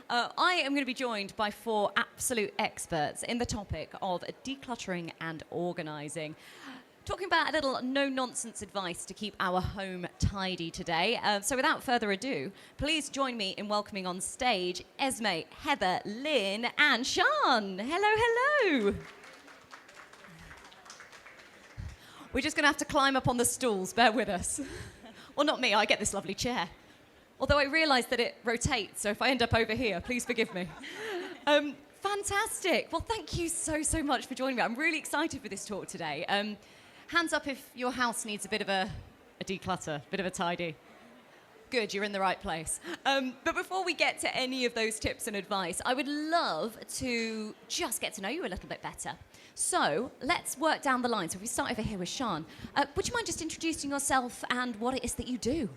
I am going to be joined by 4 absolute experts in the topic of decluttering and organising. Talking about a little no-nonsense advice to keep our home tidy today. So without further ado, please join me in welcoming on stage Esme, Heather, Lyn and Sian. Hello. We're just going to have to climb up on the stools, bear with us. Well, not me, I get this lovely chair. Although I realise that it rotates, so if I end up over here, please forgive me. Fantastic. Well, thank you so much for joining me. I'm really excited for this talk today. Hands up if your house needs a bit of a declutter, a bit of a tidy. Good, you're in the right place. But before we get to any of those tips and advice, I would love to just get to know you a little bit better. So let's work down the line. So if we start over here with Sian, would you mind just introducing yourself and what it is that you do?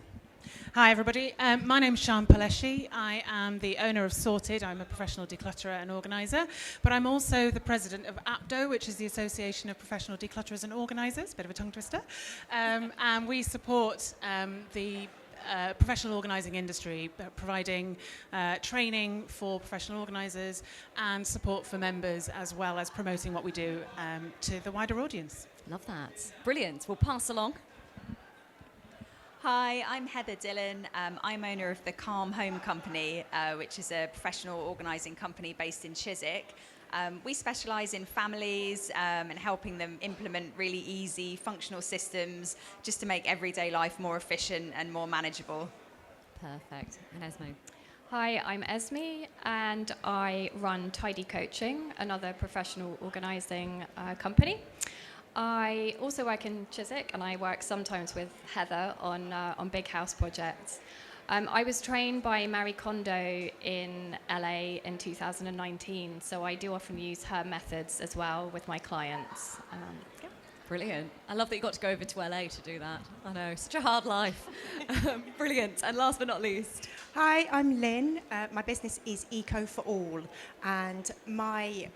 Hi everybody, my name's Sian Pelleschi. I am the owner of Sorted. I'm a professional declutterer and organiser, but I'm also the president of APDO, which is the Association of Professional Declutterers and Organisers, bit of a tongue twister, and we support the professional organising industry, providing training for professional organisers and support for members, as well as promoting what we do to the wider audience. Love that. Brilliant. We'll pass along. Hi, I'm Heather Dhillon. I'm owner of the Calm Home Company, which is a professional organising company based in Chiswick. We specialise in families and helping them implement really easy, functional systems just to make everyday life more efficient and more manageable. Perfect. And Esme? Hi, I'm Esme, and I run Tidy Coaching, another professional organising company. I also work in Chiswick, and I work sometimes with Heather on big house projects. I was trained by Marie Kondo in LA in 2019, so I do often use her methods as well with my clients. Brilliant. I love that you got to go over to LA to do that. I know, such a hard life. Brilliant. And last but not least. Hi, I'm Lyn. My business is Eco for All, and my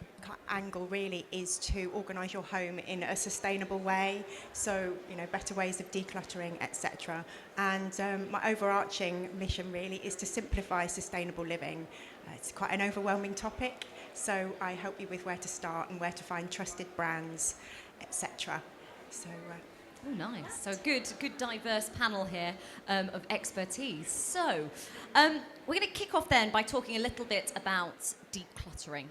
angle really is to organise your home in a sustainable way, so better ways of decluttering, etc. And my overarching mission really is to simplify sustainable living. It's quite an overwhelming topic, so I help you with where to start and where to find trusted brands, etc. So. Oh, nice. So good diverse panel here of expertise. So we're going to kick off then by talking a little bit about decluttering.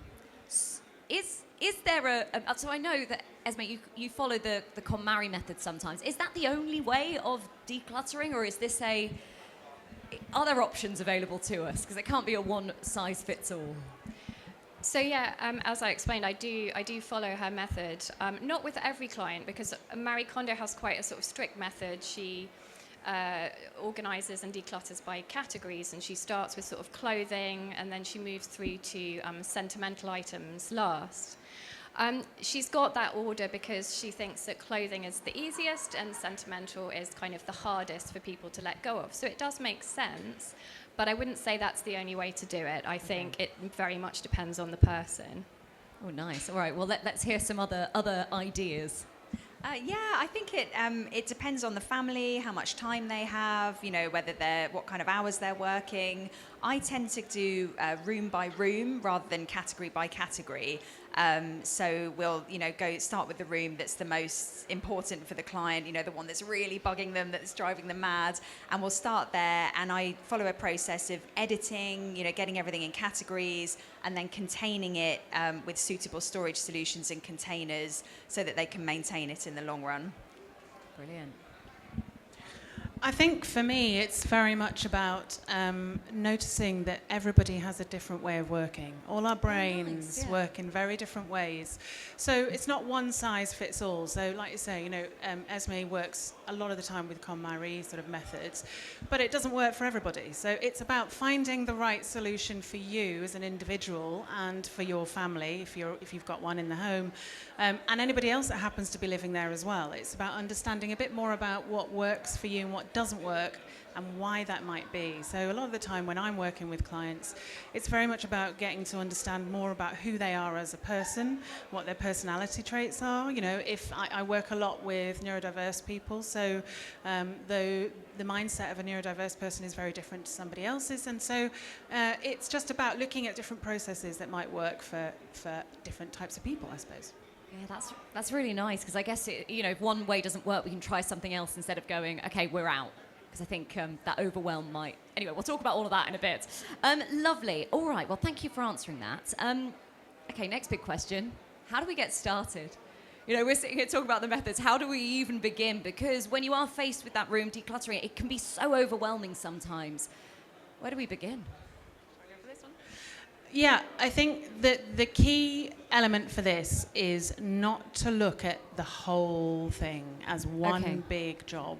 Is there so I know that, Esme, you follow the KonMari method sometimes. Is that the only way of decluttering, or is this are there options available to us? Because it can't be a one-size-fits-all. So yeah, as I explained, I do follow her method. Not with every client, because Marie Kondo has quite a sort of strict method. She organises and declutters by categories, and she starts with sort of clothing, and then she moves through to sentimental items last. She's got that order because she thinks that clothing is the easiest and sentimental is kind of the hardest for people to let go of. So it does make sense, but I wouldn't say that's the only way to do it. I think it very much depends on the person. Oh, nice. All right, well, let's hear some other ideas. I think it depends on the family, how much time they have, what kind of hours they're working. I tend to do room by room rather than category by category. So we'll, start with the room that's the most important for the client, the one that's really bugging them, that's driving them mad, and we'll start there. And I follow a process of editing, getting everything in categories, and then containing it with suitable storage solutions and containers so that they can maintain it in the long run. Brilliant. I think for me it's very much about noticing that everybody has a different way of working. All our brains work in very different ways. So it's not one size fits all. So like you say, Esme works a lot of the time with KonMari sort of methods, but it doesn't work for everybody. So it's about finding the right solution for you as an individual and for your family, if you've got one in the home, and anybody else that happens to be living there as well. It's about understanding a bit more about what works for you and what doesn't work, and why that might be. So a lot of the time when I'm working with clients, it's very much about getting to understand more about who they are as a person, what their personality traits are. You know, if I work a lot with neurodiverse people, so the mindset of a neurodiverse person is very different to somebody else's, and so it's just about looking at different processes that might work for different types of people, I suppose. Yeah, that's really nice, because I guess, if one way doesn't work, we can try something else instead of going, okay, we're out. Because I think that overwhelm might... Anyway, we'll talk about all of that in a bit. Lovely. All right, well, thank you for answering that. Okay, next big question. How do we get started? We're sitting here talking about the methods. How do we even begin? Because when you are faced with that room decluttering, it can be so overwhelming sometimes. Where do we begin? Yeah, I think that the key element for this is not to look at the whole thing as one big job.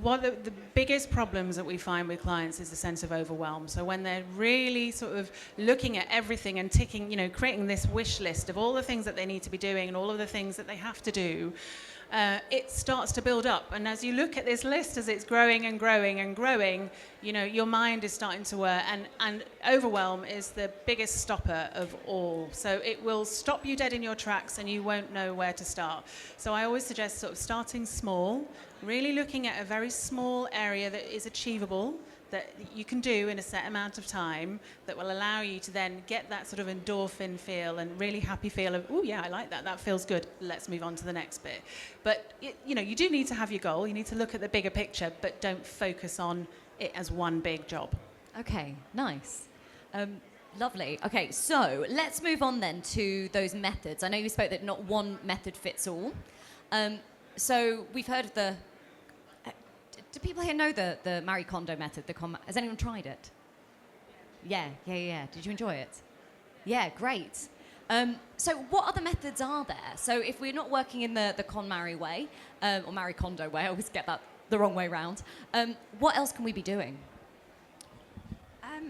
One of the biggest problems that we find with clients is a sense of overwhelm. So when they're really sort of looking at everything and ticking, creating this wish list of all the things that they need to be doing and all of the things that they have to do, it starts to build up. And as you look at this list, as it's growing and growing and growing, your mind is starting to work, and overwhelm is the biggest stopper of all. So it will stop you dead in your tracks and you won't know where to start. So I always suggest sort of starting small, really looking at a very small area that is achievable, that you can do in a set amount of time, that will allow you to then get that sort of endorphin feel and really happy feel of, oh yeah, I like that, that feels good, let's move on to the next bit. But you do need to have your goal, you need to look at the bigger picture, but don't focus on it as one big job. Okay, nice. Lovely. Okay, so let's move on then to those methods. I know you spoke that not one method fits all. So we've heard of the... do people here know the Marie Kondo method? Has anyone tried it? Yeah. Did you enjoy it? Yeah, great. So what other methods are there? So if we're not working in the KonMari way, or Marie Kondo way, I always get that the wrong way round, what else can we be doing?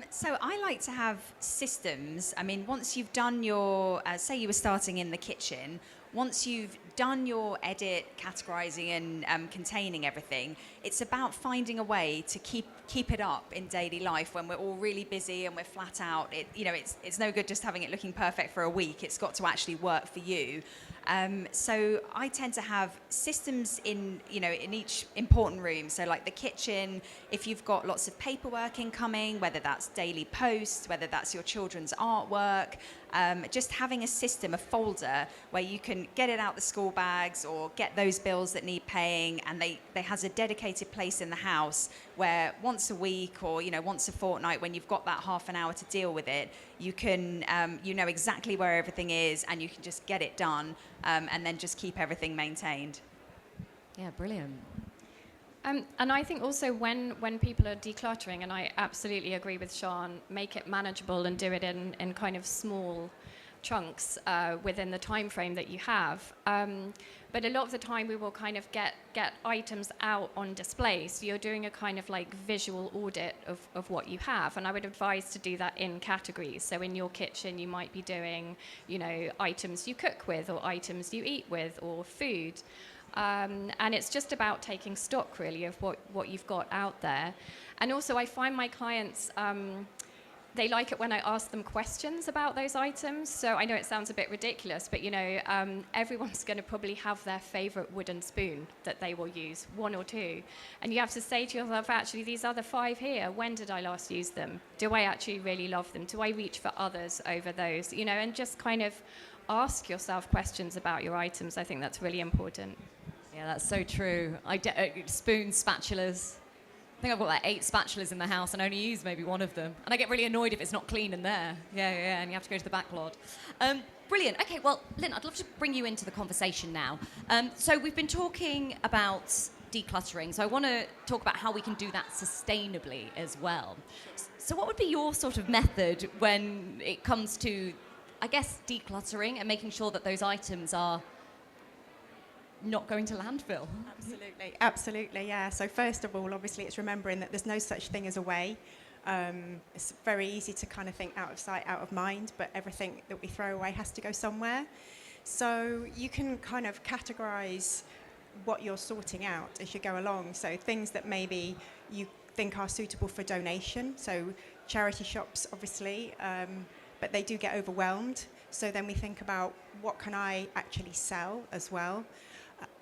So I like to have systems. I mean, once you've done your, say you were starting in the kitchen, once you've done your edit, categorizing and containing everything, it's about finding a way to keep it up in daily life when we're all really busy and we're flat out. It's no good just having it looking perfect for a week. It's got to actually work for you. So I tend to have systems in each important room. So like the kitchen, if you've got lots of paperwork incoming, whether that's daily posts, whether that's your children's artwork, just having a system, a folder where you can get it out the school bags or get those bills that need paying, and they has a dedicated place in the house where once a week or once a fortnight, when you've got that half an hour to deal with it, you can you know exactly where everything is and you can just get it done, and then just keep everything maintained. Yeah, brilliant. And I think also when people are decluttering, and I absolutely agree with Sian, make it manageable and do it in kind of small chunks within the time frame that you have. But a lot of the time we will kind of get items out on display. So you're doing a kind of like visual audit of what you have. And I would advise to do that in categories. So in your kitchen, you might be doing, items you cook with or items you eat with or food. And it's just about taking stock, really, of what you've got out there. And also, I find my clients, they like it when I ask them questions about those items. So I know it sounds a bit ridiculous, but, everyone's going to probably have their favorite wooden spoon that they will use, one or two. And you have to say to yourself, actually, these other 5 here, when did I last use them? Do I actually really love them? Do I reach for others over those? And just kind of ask yourself questions about your items. I think that's really important. Yeah, that's so true. Spoons, spatulas. I think I've got like 8 spatulas in the house and I only use maybe one of them. And I get really annoyed if it's not clean in there. Yeah, and you have to go to the back lot. Brilliant. Okay, well, Lyn, I'd love to bring you into the conversation now. So we've been talking about decluttering. So I want to talk about how we can do that sustainably as well. So what would be your sort of method when it comes to, I guess, decluttering and making sure that those items are not going to landfill? Absolutely, yeah. So first of all, obviously, it's remembering that there's no such thing as a way. It's very easy to kind of think out of sight, out of mind, but everything that we throw away has to go somewhere. So you can kind of categorize what you're sorting out as you go along. So things that maybe you think are suitable for donation. So charity shops, obviously, but they do get overwhelmed. So then we think about what can I actually sell as well.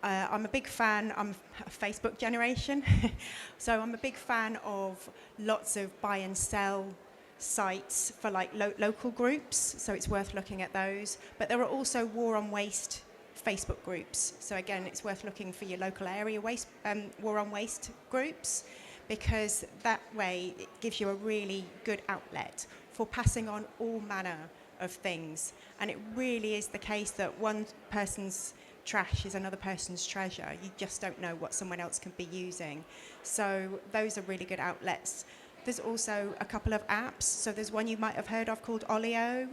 I'm a big fan, I'm a Facebook generation, so I'm a big fan of lots of buy and sell sites for like local groups, so it's worth looking at those. But there are also War on Waste Facebook groups, so again it's worth looking for your local area waste, War on Waste groups, because that way it gives you a really good outlet for passing on all manner of things. And it really is the case that one person's trash is another person's treasure. You just don't know what someone else can be using. So those are really good outlets. There's also a couple of apps. So there's one you might have heard of called Olio,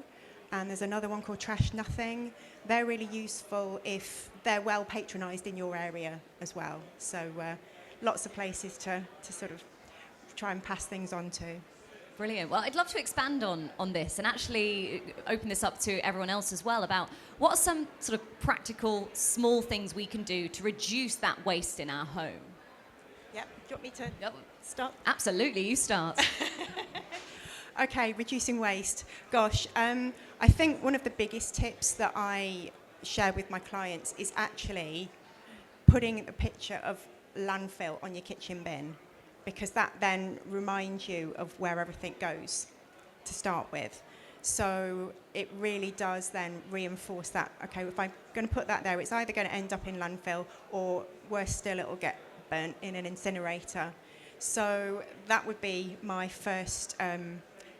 and there's another one called Trash Nothing. They're really useful if they're well patronised in your area as well. So lots of places to sort of try and pass things on to. Brilliant. Well, I'd love to expand on this and actually open this up to everyone else as well about what are some sort of practical, small things we can do to reduce that waste in our home. Yep. Do you want me to start? Absolutely, you start. Okay, reducing waste. Gosh, I think one of the biggest tips that I share with my clients is actually putting a picture of landfill on your kitchen bin, because that then reminds you of where everything goes to start with. So it really does then reinforce that, okay, if I'm going to put that there, it's either going to end up in landfill or worse still, it will get burnt in an incinerator. So that would be my first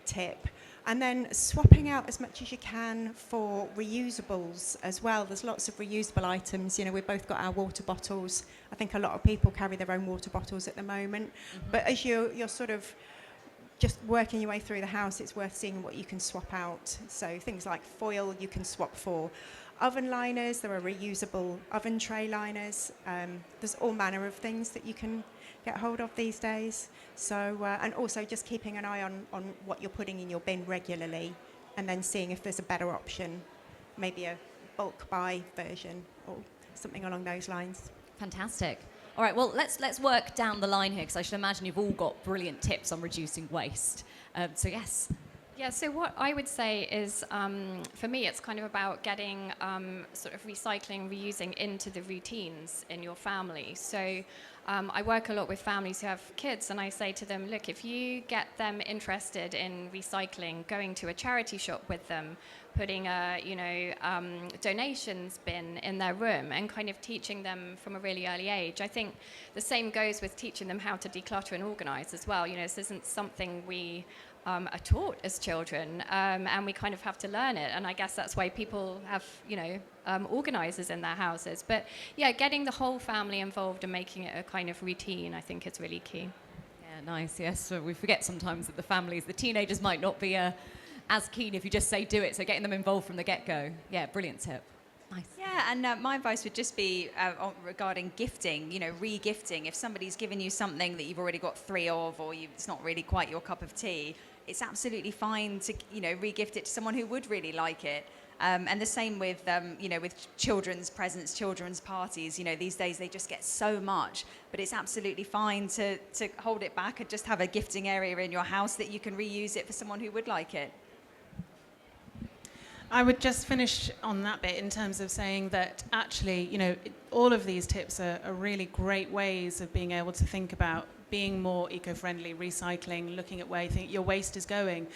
tip. And then swapping out as much as you can for reusables as well. There's lots of reusable items. You know, we've both got our water bottles. I think a lot of people carry their own water bottles at the moment. Mm-hmm. But as you're sort of just working your way through the house, it's worth seeing what you can swap out. So things like foil you can swap for. Oven liners, there are reusable oven tray liners. There's all manner of things that you can get hold of these days. So, and also just keeping an eye on what you're putting in your bin regularly, and then seeing if there's a better option, maybe a bulk buy version or something along those lines. Fantastic. All right, well, let's work down the line here, because I should imagine you've all got brilliant tips on reducing waste. So yes. Yeah, so what I would say is, for me, it's kind of about getting sort of recycling, reusing into the routines in your family. So I work a lot with families who have kids, and I say to them, look, if you get them interested in recycling, going to a charity shop with them, putting a, donations bin in their room and kind of teaching them from a really early age. I think the same goes with teaching them how to declutter and organize as well. You know, this isn't something we are taught as children, and we kind of have to learn it. And I guess that's why people have, organisers in their houses. But yeah, getting the whole family involved and making it a kind of routine, I think is really key. Yeah, nice. Yes, so we forget sometimes that the teenagers might not be as keen if you just say do it. So getting them involved from the get-go. Yeah, brilliant tip. Nice. Yeah, and my advice would just be regarding gifting, re-gifting. If somebody's given you something that you've already got 3 of, or it's not really quite your cup of tea, it's absolutely fine to, re-gift it to someone who would really like it. And the same with, with children's presents, children's parties. These days they just get so much, but it's absolutely fine to hold it back and just have a gifting area in your house that you can reuse it for someone who would like it. I would just finish on that bit in terms of saying that actually, all of these tips are really great ways of being able to think about being more eco-friendly, recycling, looking at where you think your waste is going.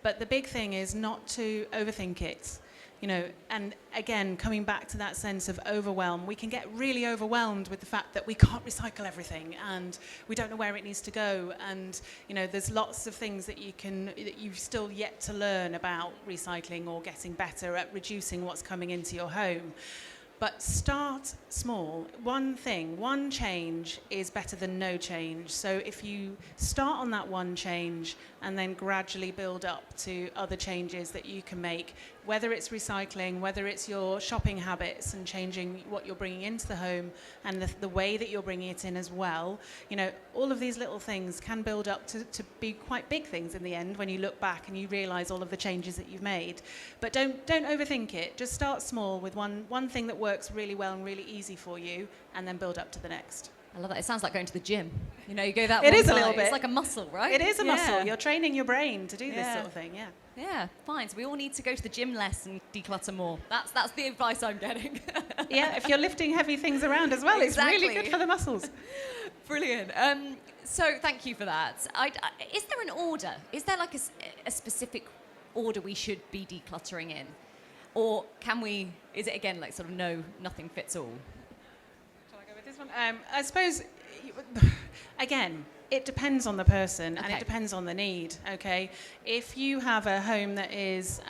But the big thing is not to overthink it. And again, coming back to that sense of overwhelm, we can get really overwhelmed with the fact that we can't recycle everything and we don't know where it needs to go. And, there's lots of things that you've still yet to learn about recycling or getting better at reducing what's coming into your home. But start small. One change is better than no change. So if you start on that one change and then gradually build up to other changes that you can make, whether it's recycling, whether it's your shopping habits and changing what you're bringing into the home and the way that you're bringing it in as well, all of these little things can build up to be quite big things in the end when you look back and you realise all of the changes that you've made. But don't overthink it. Just start small with one thing that works really well and really easy for you, and then build up to the next. I love that. It sounds like going to the gym. You know, you go that It one is a time. little bit. It's like a muscle, right? It is a muscle. Yeah. You're training your brain to do this Yeah. sort of thing, yeah. Yeah, fine. So we all need to go to the gym less and declutter more. That's the advice I'm getting. Yeah, if you're lifting heavy things around as well, it's really Exactly. good for the muscles. Brilliant. So thank you for that. Is there an order? Is there like a specific order we should be decluttering in? Or is it again like sort of nothing fits all? Shall I go with this one? I suppose, again, it depends on the person and Okay. it depends on the need, okay? If you have a home that is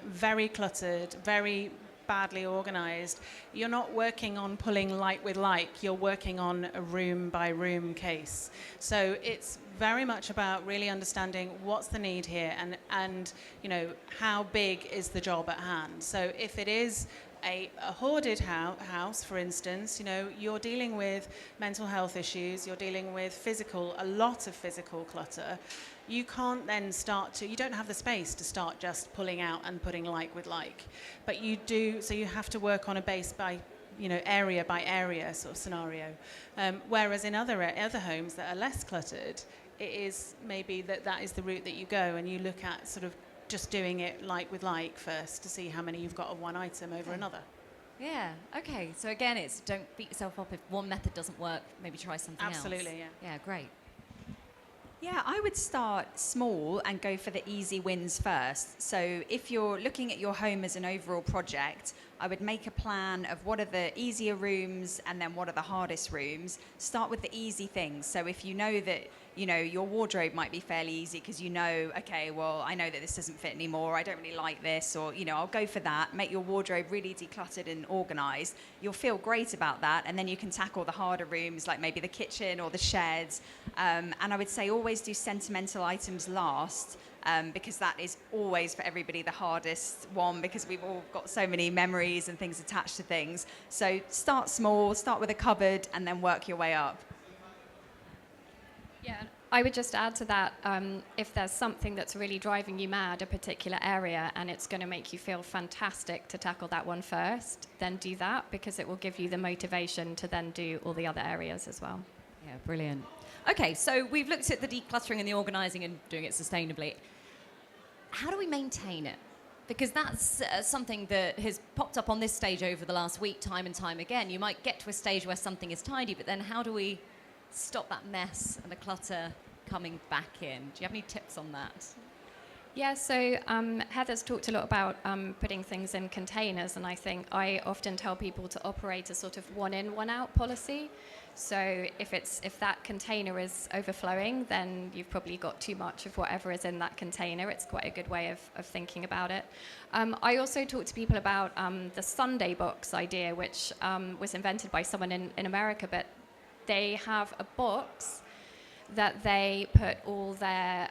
very cluttered, very badly organised, you're not working on pulling like with like, you're working on a room by room case. So it's very much about really understanding what's the need here and you know, how big is the job at hand. So if it is a hoarded house, for instance, you know, you're dealing with mental health issues, you're dealing with a lot of physical clutter. You can't then you don't have the space to start just pulling out and putting like with like. But you do, so you have to work on a base by, you know, area by area sort of scenario. Whereas in other homes that are less cluttered, it is maybe that is the route that you go and you look at sort of just doing it like with like first to see how many you've got of one item over another. Yeah. Okay. So again, it's don't beat yourself up if one method doesn't work. Maybe try something else. Absolutely, yeah. Yeah. Great. Yeah, I would start small and go for the easy wins first. So if you're looking at your home as an overall project, I would make a plan of what are the easier rooms and then what are the hardest rooms. Start with the easy things. So if you know that, you know, your wardrobe might be fairly easy because you know, okay, well, I know that this doesn't fit anymore. I don't really like this, or, you know, I'll go for that. Make your wardrobe really decluttered and organised. You'll feel great about that. And then you can tackle the harder rooms, like maybe the kitchen or the sheds. And I would say always do sentimental items last. Because that is always for everybody the hardest one because we've all got so many memories and things attached to things. So start small, start with a cupboard and then work your way up. Yeah, I would just add to that, if there's something that's really driving you mad, a particular area, and it's going to make you feel fantastic to tackle that one first, then do that because it will give you the motivation to then do all the other areas as well. Yeah. Brilliant. Okay. So we've looked at the decluttering and the organising and doing it sustainably. How do we maintain it? Because that's something that has popped up on this stage over the last week, time and time again. You might get to a stage where something is tidy, but then how do we stop that mess and the clutter coming back in? Do you have any tips on that? Yeah, so Heather's talked a lot about putting things in containers, and I think I often tell people to operate a sort of one in, one out policy. So if that container is overflowing, then you've probably got too much of whatever is in that container. It's quite a good way of thinking about it. I also talk to people about the Sunday box idea, which was invented by someone in America, but they have a box that they put all their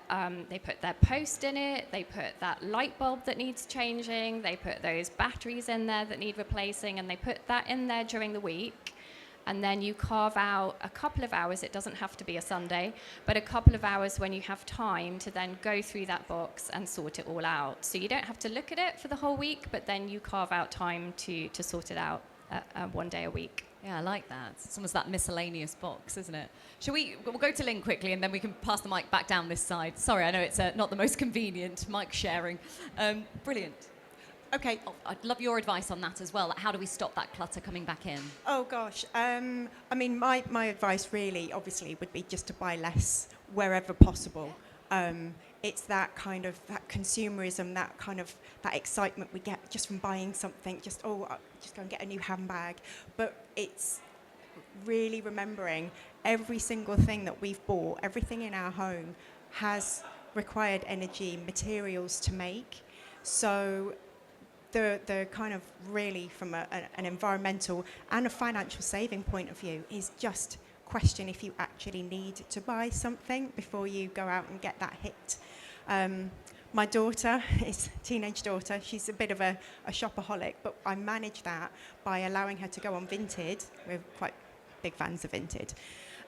post in it, they put that light bulb that needs changing, they put those batteries in there that need replacing, and they put that in there during the week. And then you carve out a couple of hours, it doesn't have to be a Sunday, but a couple of hours when you have time to then go through that box and sort it all out. So you don't have to look at it for the whole week, but then you carve out time to sort it out one day a week. Yeah, I like that. It's almost that miscellaneous box, isn't it? We'll go to Lyn quickly and then we can pass the mic back down this side. Sorry, I know it's not the most convenient mic sharing. Brilliant. Okay. Oh, I'd love your advice on that as well. Like, how do we stop that clutter coming back in? Oh gosh. I mean, my advice really, obviously, would be just to buy less wherever possible. It's that kind of that consumerism, that kind of that excitement we get just from buying something. Just go and get a new handbag. But it's really remembering every single thing that we've bought, everything in our home has required energy, materials to make. So the kind of really from an environmental and a financial saving point of view is just question if you actually need to buy something before you go out and get that hit. My daughter is a teenage daughter. She's a bit of a shopaholic, but I manage that by allowing her to go on Vinted. We're quite big fans of Vinted.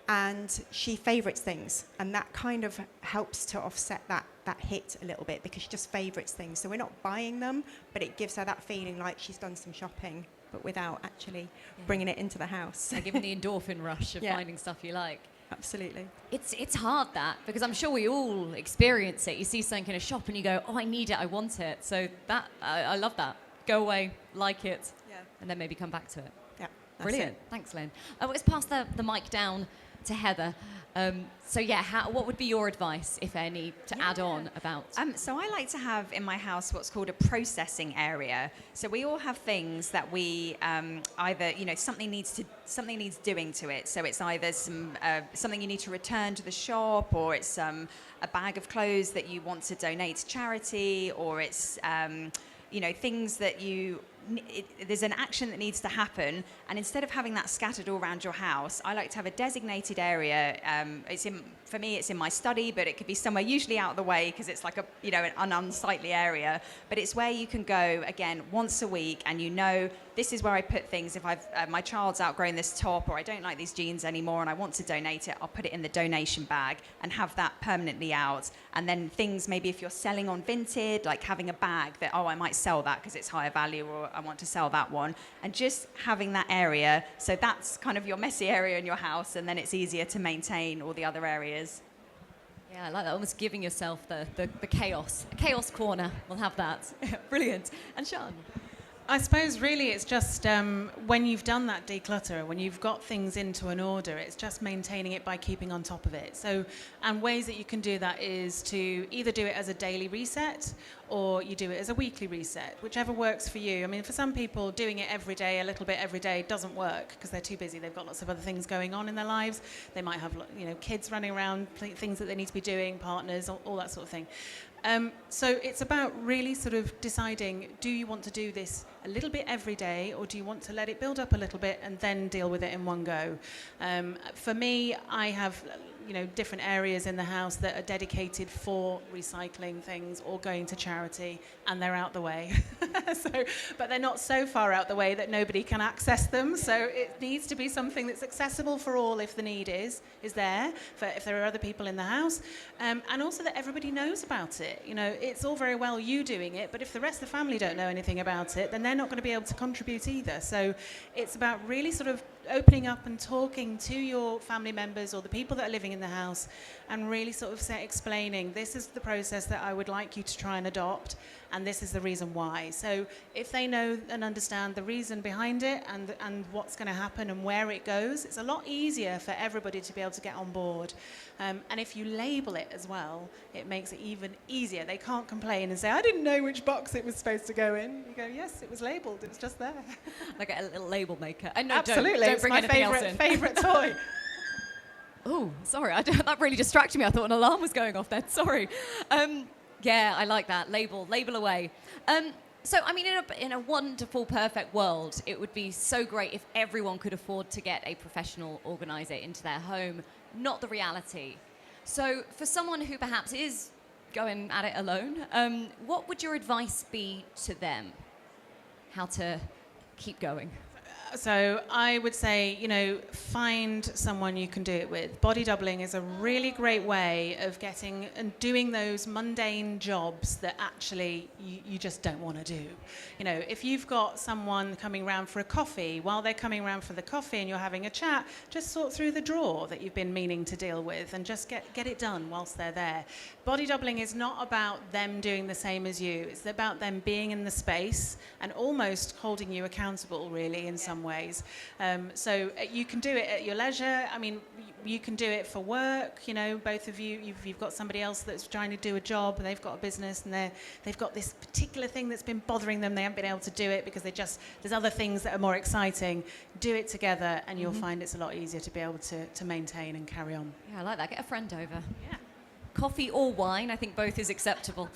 And she favourites things, and that kind of helps to offset that hit a little bit because she just favourites things. So we're not buying them, but it gives her that feeling like she's done some shopping but without actually bringing it into the house. Like giving the endorphin rush of Yeah. finding stuff you like. Absolutely. It's hard, that, because I'm sure we all experience it. You see something in a shop and you go, oh, I need it, I want it. So that I love that. Go away, like it, and then maybe come back to it. Yeah. Brilliant. Thanks, Lyn. Let's pass the mic down to Heather. So yeah, what would be your advice, if any, to add on about? So I like to have in my house what's called a processing area. So we all have things that we either, something needs doing to it. So it's either something you need to return to the shop, or it's a bag of clothes that you want to donate to charity, or it's things that there's an action that needs to happen, and instead of having that scattered all around your house, I like to have a designated area. For me, it's in my study, but it could be somewhere usually out of the way, because it's like an unsightly area. But it's where you can go again once a week, and this is where I put things. If my child's outgrown this top, or I don't like these jeans anymore and I want to donate it, I'll put it in the donation bag and have that permanently out. And then things, maybe if you're selling on Vinted, like having a bag that, I might sell that because it's higher value, or I want to sell that one, and just having that area. So that's kind of your messy area in your house, and then it's easier to maintain all the other areas. Yeah, I like that. Almost giving yourself the chaos. A chaos corner. We'll have that. Brilliant. And Sian? I suppose really it's just when you've done that declutter, when you've got things into an order, it's just maintaining it by keeping on top of it. So, and ways that you can do that is to either do it as a daily reset, or you do it as a weekly reset, whichever works for you. I mean, for some people, doing it every day, a little bit every day, doesn't work because they're too busy. They've got lots of other things going on in their lives. They might have, kids running around, things that they need to be doing, partners, all that sort of thing. So it's about really sort of deciding, do you want to do this a little bit every day, or do you want to let it build up a little bit and then deal with it in one go? For me, I have different areas in the house that are dedicated for recycling things or going to charity, and they're out the way. But they're not so far out the way that nobody can access them. So it needs to be something that's accessible for all if the need is there, if there are other people in the house, and also that everybody knows about it. It's all very well you doing it, but if the rest of the family don't know anything about it, then they're not going to be able to contribute either. So it's about really sort of opening up and talking to your family members or the people that are living in the house, and really sort of explaining, this is the process that I would like you to try and adopt, and this is the reason why. So if they know and understand the reason behind it and what's going to happen and where it goes, it's a lot easier for everybody to be able to get on board. And if you label it as well, it makes it even easier. They can't complain and say, I didn't know which box it was supposed to go in. You go, yes, it was labelled. It was just there. Like a little label maker. And no, absolutely, don't bring it's my favourite toy. Oh, sorry, that really distracted me. I thought an alarm was going off then. Sorry. Yeah, I like that. Label away. So, I mean, in a wonderful, perfect world, it would be so great if everyone could afford to get a professional organiser into their home. Not the reality. So, for someone who perhaps is going at it alone, what would your advice be to them? How to keep going? So I would say, find someone you can do it with. Body doubling is a really great way of getting and doing those mundane jobs that actually you just don't want to do. If you've got someone coming round for a coffee, while they're coming round for the coffee and you're having a chat, just sort through the drawer that you've been meaning to deal with and just get it done whilst they're there. Body doubling is not about them doing the same as you. It's about them being in the space and almost holding you accountable, really, in some ways. So you can do it at your leisure. I mean, you can do it for work. Both of you've got somebody else that's trying to do a job and they've got a business and they've got this particular thing that's been bothering them. They haven't been able to do it because there's other things that are more exciting. Do it together and you'll find it's a lot easier to be able to maintain and carry on. Yeah, I like that. Get a friend over. Yeah. Coffee or wine, I think both is acceptable.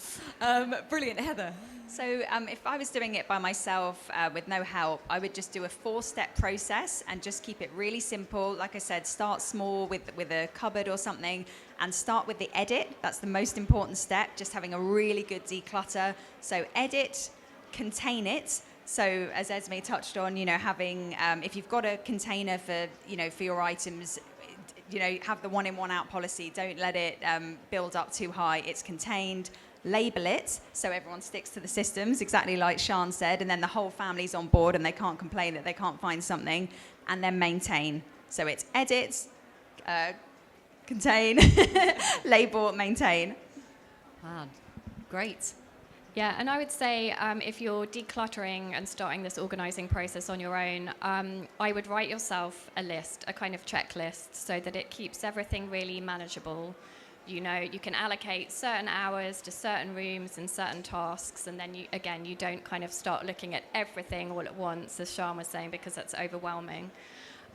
Brilliant. Heather? So if I was doing it by myself with no help, I would just do a 4-step process and just keep it really simple. Like I said, start small with a cupboard or something, and start with the edit. That's the most important step, just having a really good declutter. So edit, contain it. So as Esme touched on, having, if you've got a container for your items, have the one in, one out policy. Don't let it build up too high. It's contained. label it so everyone sticks to the systems, exactly like Sian said, and then the whole family's on board and they can't complain that they can't find something, and then maintain. So it's edit, contain, label, maintain. Wow, great. Yeah, and I would say if you're decluttering and starting this organizing process on your own, I would write yourself a list, a kind of checklist, so that it keeps everything really manageable. You know, you can allocate certain hours to certain rooms and certain tasks, and then you don't kind of start looking at everything all at once, as Sian was saying, because that's overwhelming.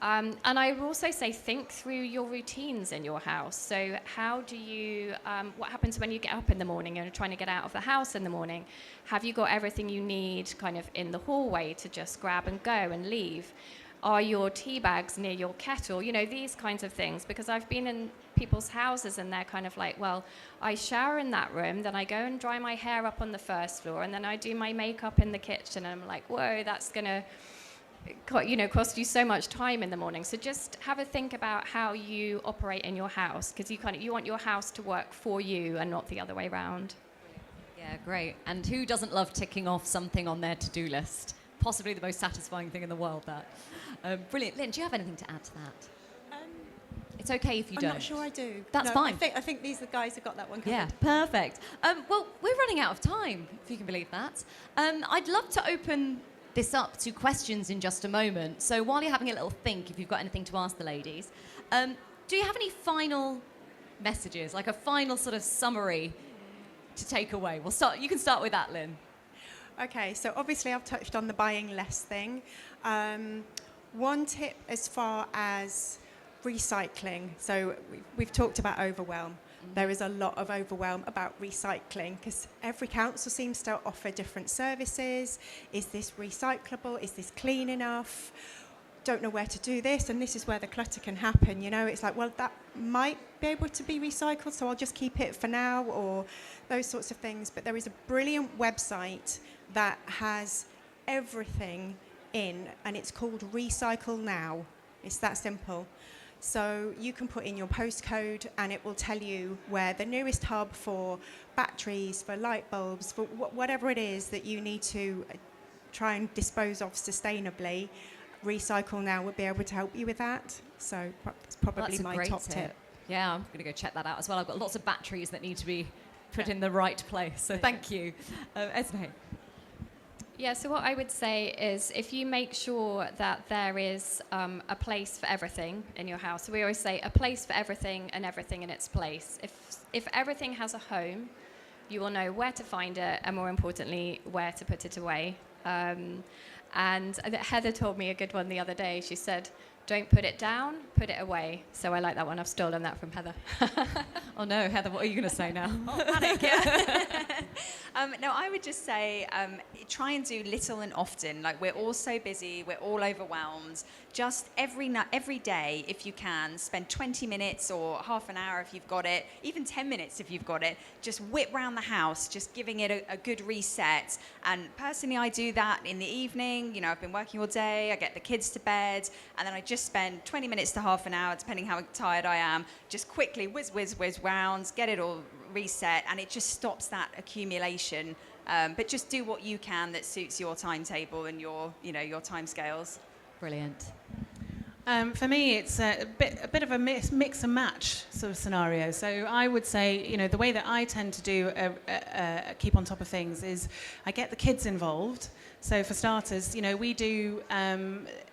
And I would also say think through your routines in your house. So how do you, what happens when you get up in the morning and you're trying to get out of the house in the morning? Have you got everything you need kind of in the hallway to just grab and go and leave? Are your tea bags near your kettle? You know, these kinds of things. Because I've been in people's houses and they're kind of like, well, I shower in that room, then I go and dry my hair up on the first floor, and then I do my makeup in the kitchen. And I'm like, whoa, that's going to cost you so much time in the morning. So just have a think about how you operate in your house, because you want your house to work for you and not the other way around. Yeah, great. And who doesn't love ticking off something on their to-do list? Possibly the most satisfying thing in the world, that. Brilliant. Lyn, do you have anything to add to that? It's okay if you don't. I'm not sure I do. That's fine. I think these guys have got that one covered. Yeah, perfect. Well, we're running out of time, if you can believe that. I'd love to open this up to questions in just a moment. So while you're having a little think, if you've got anything to ask the ladies, do you have any final messages, like a final sort of summary to take away? You can start with that, Lyn. Okay, so obviously I've touched on the buying less thing. One tip as far as recycling. So we've talked about overwhelm. There is a lot of overwhelm about recycling because every council seems to offer different services. Is this recyclable? Is this clean enough? Don't know where to do this, and this is where the clutter can happen. You know, it's like, well, that might be able to be recycled, so I'll just keep it for now, or those sorts of things. But there is a brilliant website that has everything in, and it's called Recycle Now. It's that simple. So you can put in your postcode and it will tell you where the nearest hub for batteries, for light bulbs, for whatever it is that you need to try and dispose of sustainably. Recycle Now would be able to help you with that. So it's probably my top tip. Yeah, I'm going to go check that out as well. I've got lots of batteries that need to be put in the right place. So thank you. Esme. Yeah, so what I would say is if you make sure that there is a place for everything in your house, so we always say a place for everything and everything in its place. If everything has a home, you will know where to find it and, more importantly, where to put it away. And Heather told me a good one the other day. She said, don't put it down, put it away. So I like that one. I've stolen that from Heather. Oh no, Heather, what are you going to say now? Panic, yeah. No, I would just say try and do little and often. Like, we're all so busy, we're all overwhelmed. Just every day, if you can, spend 20 minutes or half an hour if you've got it, even 10 minutes if you've got it, just whip round the house, just giving it a good reset. And personally, I do that in the evening. You know, I've been working all day, I get the kids to bed, and then I just spend 20 minutes to half an hour, depending how tired I am, just quickly whiz rounds, get it all reset, and it just stops that accumulation. But just do what you can that suits your timetable and your time scales. Brilliant. For me, it's a bit of a mix and match sort of scenario. So I would say, the way that I tend to do keep on top of things is I get the kids involved. So for starters, we do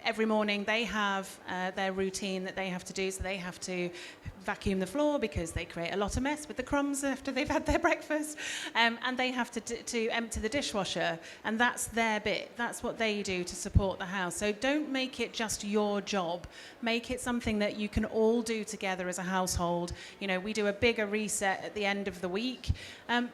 every morning they have their routine that they have to do. So they have to vacuum the floor because they create a lot of mess with the crumbs after they've had their breakfast, and they have to empty the dishwasher, and that's their bit. That's what they do to support the house. So don't make it just your job. Make it something that you can all do together as a household. We do a bigger reset at the end of the week.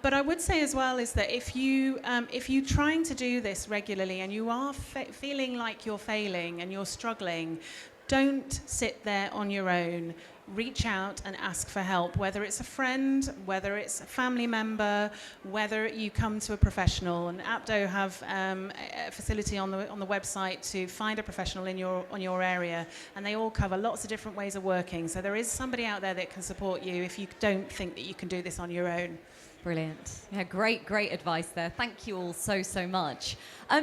But I would say as well is that if you're trying to do this regularly and you are feeling like you're failing and you're struggling, don't sit there on your own. Reach out and ask for help, whether it's a friend, whether it's a family member, whether you come to a professional. And APDO have a facility on the website to find a professional on your area, and they all cover lots of different ways of working. So there is somebody out there that can support you if you don't think that you can do this on your own. Brilliant. Yeah, great advice there. Thank you all so much.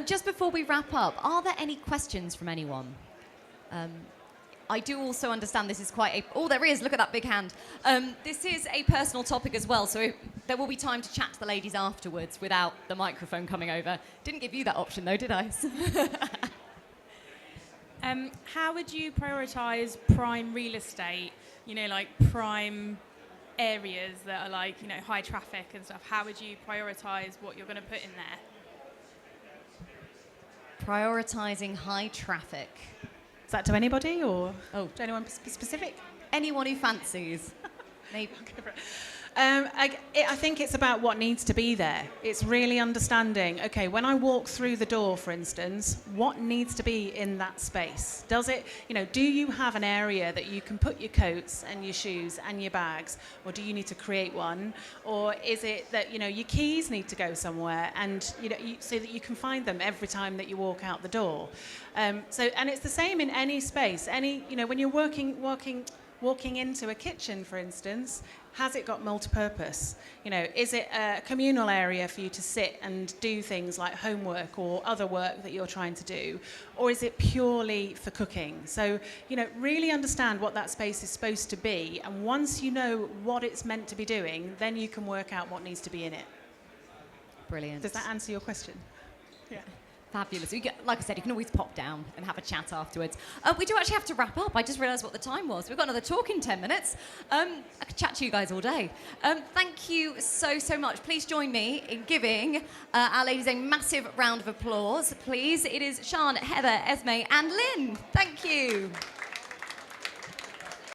Just before we wrap up, are there any questions from anyone? I do also understand this is quite a... Oh, there is. Look at that big hand. This is a personal topic as well, so there will be time to chat to the ladies afterwards without the microphone coming over. Didn't give you that option, though, did I? How would you prioritise prime real estate, like prime areas that are like, high traffic and stuff? How would you prioritise what you're going to put in there? Prioritising high traffic. Is that to anybody or to anyone specific? Anyone who fancies. Maybe. I think it's about what needs to be there. It's really understanding, okay, when I walk through the door, for instance, what needs to be in that space? Does it, do you have an area that you can put your coats and your shoes and your bags, or do you need to create one? Or is it that, your keys need to go somewhere and, so that you can find them every time that you walk out the door? And it's the same in any space. When you're walking into a kitchen, for instance, has it got multi-purpose? Is it a communal area for you to sit and do things like homework or other work that you're trying to do? Or is it purely for cooking? So, really understand what that space is supposed to be. And once you know what it's meant to be doing, then you can work out what needs to be in it. Brilliant. Does that answer your question? Yeah. Fabulous. Like I said, you can always pop down and have a chat afterwards. We do actually have to wrap up. I just realised what the time was. We've got another talk in 10 minutes. I could chat to you guys all day. Thank you so much. Please join me in giving our ladies a massive round of applause, please. It is Sian, Heather, Esme and Lyn. Thank you.